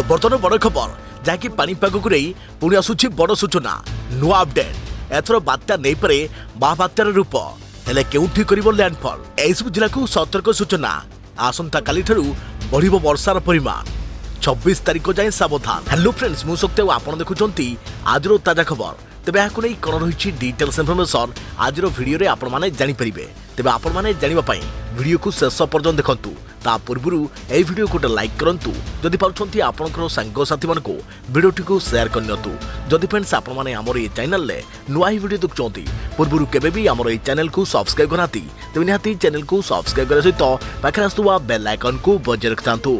बर्तमान बड़ खबर जहाँकि पानीपाग को नहीं पुणी आसूची बड़ सूचना नुआ अपडेट एथर बात्या नहीं पारे महाबात्यार रूप हेले केउठी करिवो लैंडफॉल एसबु जिला को सतर्क सूचना आसंता काली ठरू बढ़िबो वर्षार परिमाण 26 तारिख जाए सावधान। हेलो फ्रेंड्स मु सत्य आपण देखुचंती आजिरो ताजा खबर तेबे याकु नै कोन रहिछि डिटेल्स इन्फॉर्मेशन आजिरो वीडियो रे आपण माने जानि परिबे तेबे आपण माने जानिबा पई वीडियो को शेष पर्यंत देखंतु ता पूर्वरु ए वीडियो को लाइक करंतु जदि पाउछंती आपनकर संग साथी मानको वीडियो को शेयर करनियतु जदि फ्रेंड्स आपण माने हमर ए चैनल ले नुआ ही वीडियो देखचंती पूर्वरु केबे भी हमर ए चैनल को सब्सक्राइब करनाती तेबे निहाती चैनल को सब्सक्राइब करे सहित पाखरे आस्तुवा बेल आइकन को बजाय रखतांतु।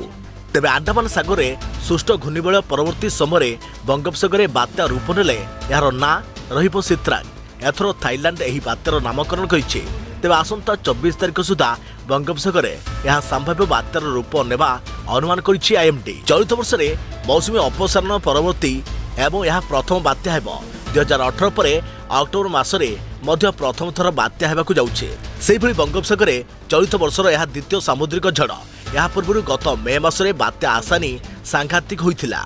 तेबे अंडमान सागरे सुष्ट घूर्णिबलय परवर्ती समय बंगोपसागर बात्या रूप नेले यार ना रहिबो सित्रांग एथर थाईलैंड एही बात्यार नामकरण करिछि। तेबे आसंता 24 तारिख सुधा बंगोपसागर यह संभाव्य बात्यार रूप नेबा अनुमान करिछि आईएमडी। चलित वर्ष में मौसुमी अपसारण परवर्ती एवं यह प्रथम बात्या हेबो 2018 पर अक्टोबर मासरे मध्य प्रथम थर बात्या हेबाकु जाउछि। सेहि भली बंगोपसागर चलित वर्षर यह द्वितीय सामुद्रिक झड़ या पूर्व गत मे मासरे बात्या आसानी सांघातिक होइथिला।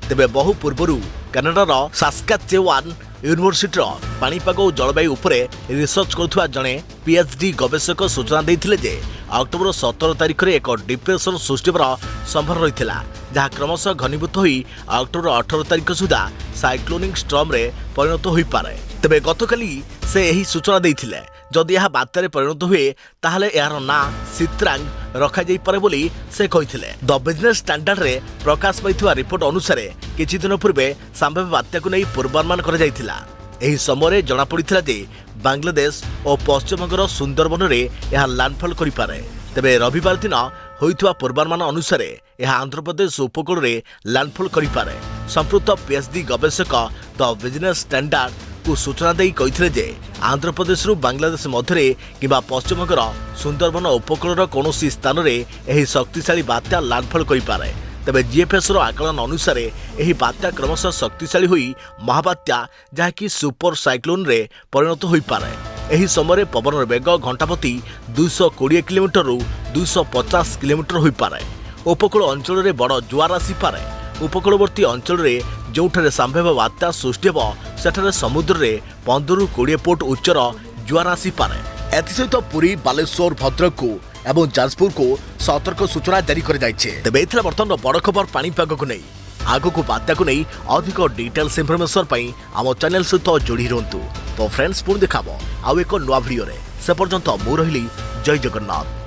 तेबे बहु पूर्वरु कनाडार सास्काचेवान यूनिवर्सिटीर पानीपाग और जलवायु उपरे रिसर्च करुवा जड़े पीएचडी गवेषक सूचना देइथिले जे अक्टोबर 17 तारिख में एक डिप्रेशन सृष्टि संभावना रही जहाँ क्रमशः घनीभूत हो अक्टोबर 18 तारिख सुधा साइक्लोनिक स्टॉर्म रे परिणत हो पारे। तेबे गतकाली से यही सूचना देइथिले जदि यह बात्यारे परिणत हुए ताहले यार ना सित्रांग रखा जाई पारे बोली से कहिथिले। द बिजनेस स्टैंडर्ड रे प्रकाश पाइथिबा रिपोर्ट अनुसार किछि दिन पूर्वे संभाव्य बात्या को नहीं पूर्वानुमान करा जाइथिला। एही समय जना पड़िथिला जे बांग्लादेश और पश्चिमबंगर सुंदरबन रे यह लैंडफॉल करि पारे। तेबे रविवार दिन होइथिबा पूर्वानुमान अनुसार यह आंध्र प्रदेश उपकूल रे लैंडफॉल करि पारे। संप्रत पीएचडी गवेषक द बिजनेस स्टैंडर्ड को सूचना देई कहिथिले जे आंध्र प्रदेश रु बांग्लादेश मध्यरे किबा पश्चिमबंगर सुंदरबन उपकूलर कौनसी स्थान रे एही शक्तिशाली बात्या लैंडफॉल करि पारे। तेबे जीएफएस रो आकलन अनुसार एही बात्या क्रमशः शक्तिशाली होई महाबात्या जहाँकि सुपर साइक्लोन रे परिणत होई पारे। एही समय पवन वेग घंटाप्रति 220 किलोमीटर रु 250 किलोमीटर होई पारे। उपकूल अंचल रे बड़ जुआर आसी पारे। उपकूलवर्ती अंचल रे जोठारे संभाव्य बात्या सृष्टि हेबो सेठारे समुद्र रे 15 रु 20 फुट उच्चर जुआर आसी पारे। एथिसहित पुरी बालेश्वर भद्रक को एवं जाजपुर को सतर्क सूचना जारी कर जाइछे। तेबे एथिला बर्तमान बड़ खबर पानीपाग को नहीं आगो को बात्या को नहीं अधिक डिटेल्स इन्फॉर्मेशन पई आम चैनल सहित जोड़ी रहंतु। तो फ्रेंड्स पुणी देखाबो आउ एक नुआ वीडियो रे से पर्यंत मु रहिली जय जगन्नाथ।